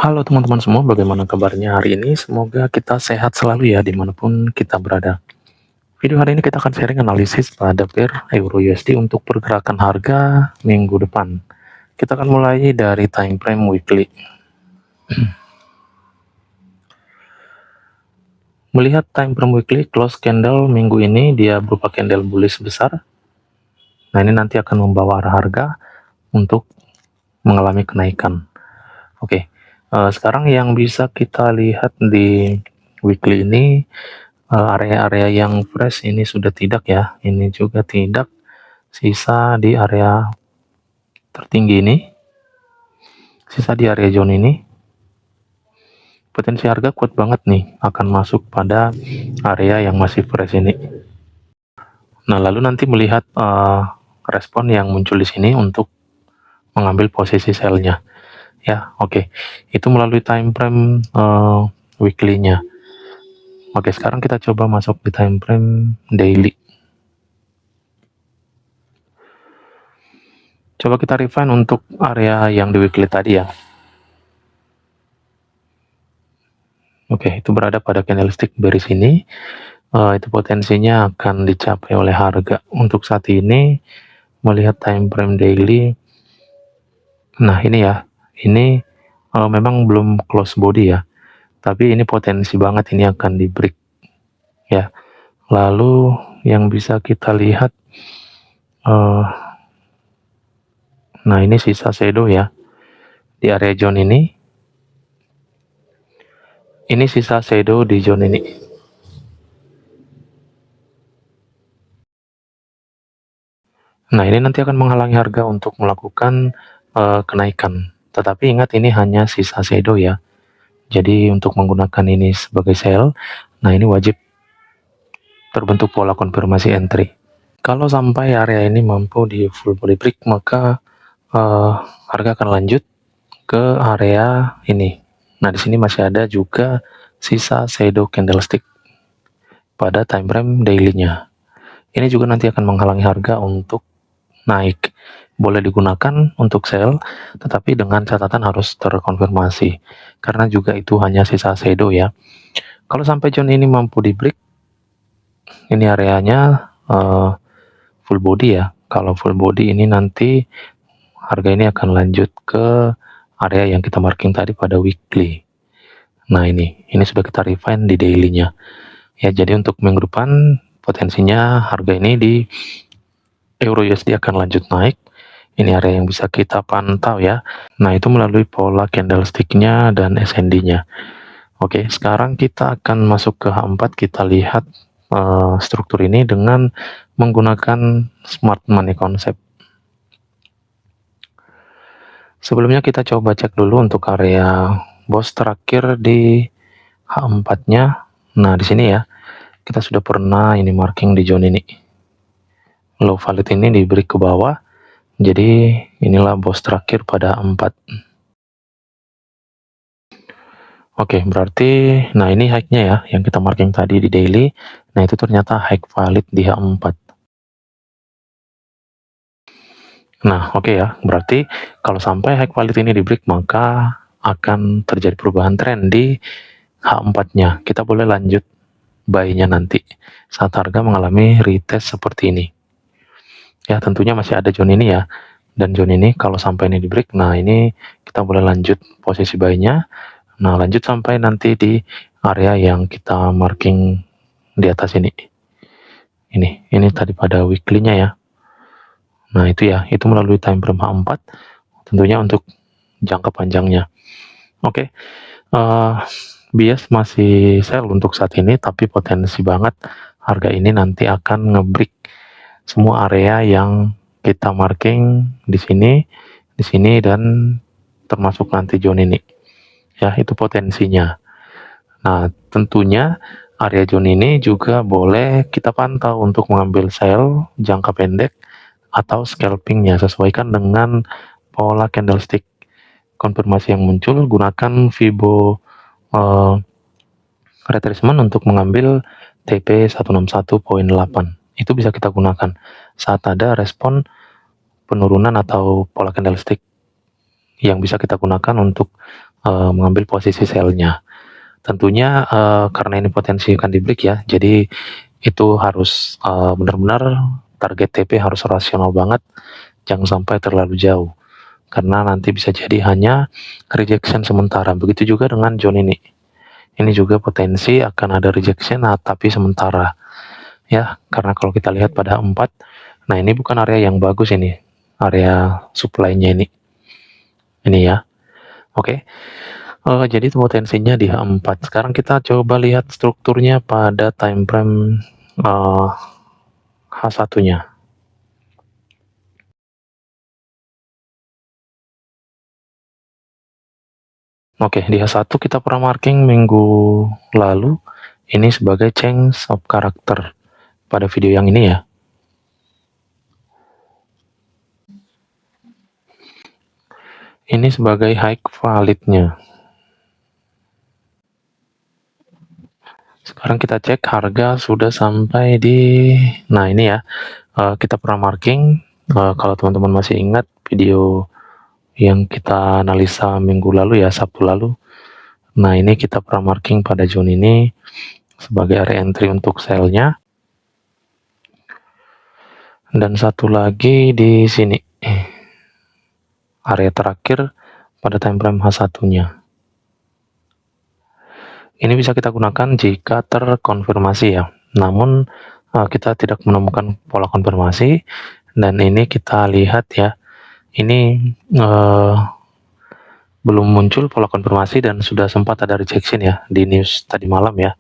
Halo teman-teman semua, bagaimana kabarnya hari ini? Semoga kita sehat selalu ya dimanapun kita berada. Video hari ini kita akan sharing analisis pada pair Euro USD untuk pergerakan harga minggu depan. Kita akan mulai dari time frame weekly. Melihat time frame weekly close candle minggu ini dia berupa candle bullish besar. Nah ini nanti akan membawa arah harga untuk mengalami kenaikan. Oke, sekarang yang bisa kita lihat di weekly ini area-area yang fresh ini sudah tidak ya, ini juga tidak, sisa di area tertinggi ini, sisa di area zone ini, potensi harga kuat banget nih, akan masuk pada area yang masih fresh ini. Nah, lalu nanti melihat respon yang muncul di sini untuk mengambil posisi sell-nya. Ya, oke. Itu melalui time frame weekly-nya. Oke, sekarang kita coba masuk di time frame daily. Coba kita refine untuk area yang di weekly tadi ya. Oke, itu berada pada candlestick bearish ini. Itu potensinya akan dicapai oleh harga. Untuk saat ini, melihat time frame daily, nah ini ya, ini memang belum close body ya, tapi ini potensi banget ini akan di break ya. Lalu yang bisa kita lihat, nah ini sisa shadow ya, di area zone ini. Ini sisa shadow di zone ini. Nah, ini nanti akan menghalangi harga untuk melakukan kenaikan. Tetapi ingat ini hanya sisa shadow ya. Jadi untuk menggunakan ini sebagai sell, nah ini wajib terbentuk pola konfirmasi entry. Kalau sampai area ini mampu di full body break, maka harga akan lanjut ke area ini. Nah, di sini masih ada juga sisa shadow candlestick pada time frame daily-nya. Ini juga nanti akan menghalangi harga untuk naik. Boleh digunakan untuk sell, tetapi dengan catatan harus terkonfirmasi, karena juga itu hanya sisa shadow ya. Kalau sampai zone ini mampu di break, ini areanya full body ya. Kalau full body ini nanti harga ini akan lanjut ke area yang kita marking tadi pada weekly. Nah ini sudah kita refine di daily-nya. Ya, jadi untuk minggu depan potensinya harga ini di Euro USD akan lanjut naik. Ini area yang bisa kita pantau ya. Nah, itu melalui pola candlestick-nya dan SND-nya. Oke, sekarang kita akan masuk ke H4. Kita lihat struktur ini dengan menggunakan smart money concept. Sebelumnya kita coba cek dulu untuk area boss terakhir di H4-nya. Nah, di sini ya, kita sudah pernah ini marking di zone ini. Low valid ini di break ke bawah. Jadi inilah boss terakhir pada 4. Oke, berarti nah ini high-nya ya yang kita marking tadi di daily. Nah, itu ternyata high valid di H4. Nah, oke ya. Berarti kalau sampai high valid ini di break, maka akan terjadi perubahan tren di H4-nya. Kita boleh lanjut buy-nya nanti saat harga mengalami retest seperti ini. Ya, tentunya masih ada zone ini ya. Dan zone ini kalau sampai ini di break, nah ini kita boleh lanjut posisi buy-nya. Nah, lanjut sampai nanti di area yang kita marking di atas ini. Ini tadi pada weekly-nya ya. Nah, itu ya, itu melalui time frame H4, tentunya untuk jangka panjangnya. Oke, bias masih sell untuk saat ini, tapi potensi banget harga ini nanti akan nge-break semua area yang kita marking di sini, dan termasuk nanti zone ini. Ya, itu potensinya. Nah, tentunya area zone ini juga boleh kita pantau untuk mengambil sell jangka pendek atau scalpingnya. Sesuaikan dengan pola candlestick konfirmasi yang muncul. Gunakan Fibo retracement untuk mengambil TP 161.8. Itu bisa kita gunakan saat ada respon penurunan atau pola candlestick yang bisa kita gunakan untuk mengambil posisi sell-nya. Tentunya karena ini potensi akan di-break ya, jadi itu harus benar-benar target TP harus rasional banget, jangan sampai terlalu jauh, karena nanti bisa jadi hanya rejection sementara. Begitu juga dengan zone ini. Ini juga potensi akan ada rejection tapi sementara ya, karena kalau kita lihat pada 4, nah ini bukan area yang bagus ini, area supply-nya ini ya. Oke. Jadi potensinya di H4. Sekarang kita coba lihat strukturnya pada time frame H1-nya. Oke, di H1 kita pernah marking minggu lalu ini sebagai change of character pada video yang ini ya. Ini sebagai high validnya. Sekarang kita cek harga sudah sampai di, nah ini ya, kita pernah marking, kalau teman-teman masih ingat video yang kita analisa minggu lalu ya, Sabtu lalu. Nah ini kita pernah marking pada zone ini sebagai area entry untuk sell-nya. Dan satu lagi di sini, area terakhir pada time frame H1-nya. Ini bisa kita gunakan jika terkonfirmasi ya. Namun kita tidak menemukan pola konfirmasi, dan ini kita lihat ya, ini belum muncul pola konfirmasi dan sudah sempat ada rejection ya di news tadi malam ya,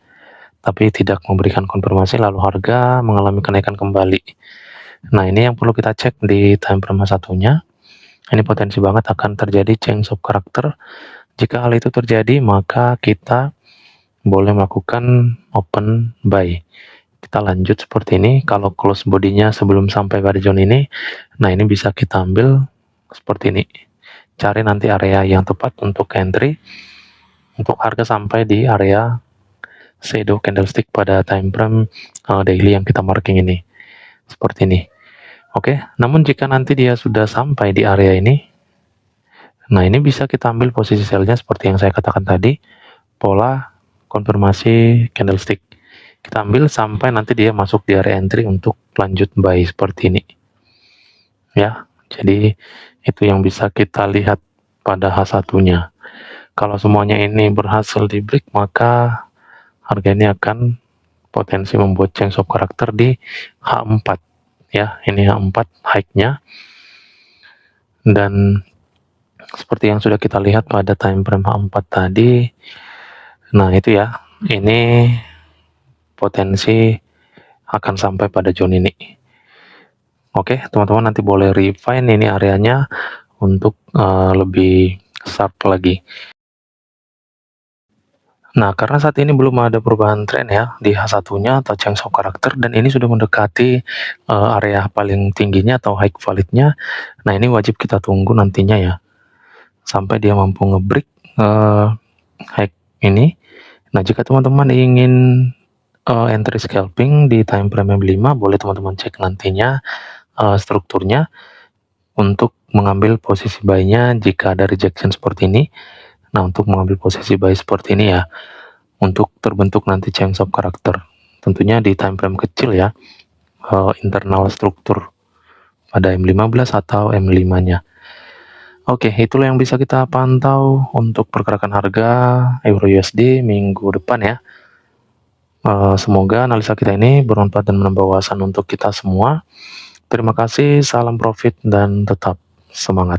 tapi tidak memberikan konfirmasi lalu harga mengalami kenaikan kembali. Nah ini yang perlu kita cek di time frame H1-nya. Ini potensi banget akan terjadi change of character. Jika hal itu terjadi, maka kita boleh melakukan open buy. Kita lanjut seperti ini. Kalau close bodinya sebelum sampai pada zone ini, nah ini bisa kita ambil seperti ini. Cari nanti area yang tepat untuk entry, untuk harga sampai di area shadow candlestick pada time frame daily yang kita marking ini. Seperti ini. Oke, namun jika nanti dia sudah sampai di area ini, nah ini bisa kita ambil posisi sell-nya seperti yang saya katakan tadi, pola konfirmasi candlestick. Kita ambil sampai nanti dia masuk di area entry untuk lanjut buy seperti ini. Ya, jadi itu yang bisa kita lihat pada H1-nya. Kalau semuanya ini berhasil di break, maka harga ini akan potensi membuat change of character di H4. Ya, ini H4 high-nya. Dan seperti yang sudah kita lihat pada time frame H4 tadi, nah itu ya, ini potensi akan sampai pada zone ini. Oke, teman-teman nanti boleh refine ini areanya untuk lebih sharp lagi. Nah, karena saat ini belum ada perubahan tren ya di H1-nya atau change of character, dan ini sudah mendekati area paling tingginya atau high validnya. Nah, ini wajib kita tunggu nantinya ya, sampai dia mampu ngebreak high ini. Nah, jika teman-teman ingin entry scalping di time frame 5, boleh teman-teman cek nantinya strukturnya untuk mengambil posisi buy-nya jika ada rejection seperti ini. Nah, untuk mengambil posisi buy seperti ini ya, untuk terbentuk nanti change of character, tentunya di time frame kecil ya, internal struktur pada M15 atau M5-nya. Oke, itulah yang bisa kita pantau untuk pergerakan harga Euro USD minggu depan ya. Semoga analisa kita ini bermanfaat dan menambah wawasan untuk kita semua. Terima kasih, salam profit, dan tetap semangat.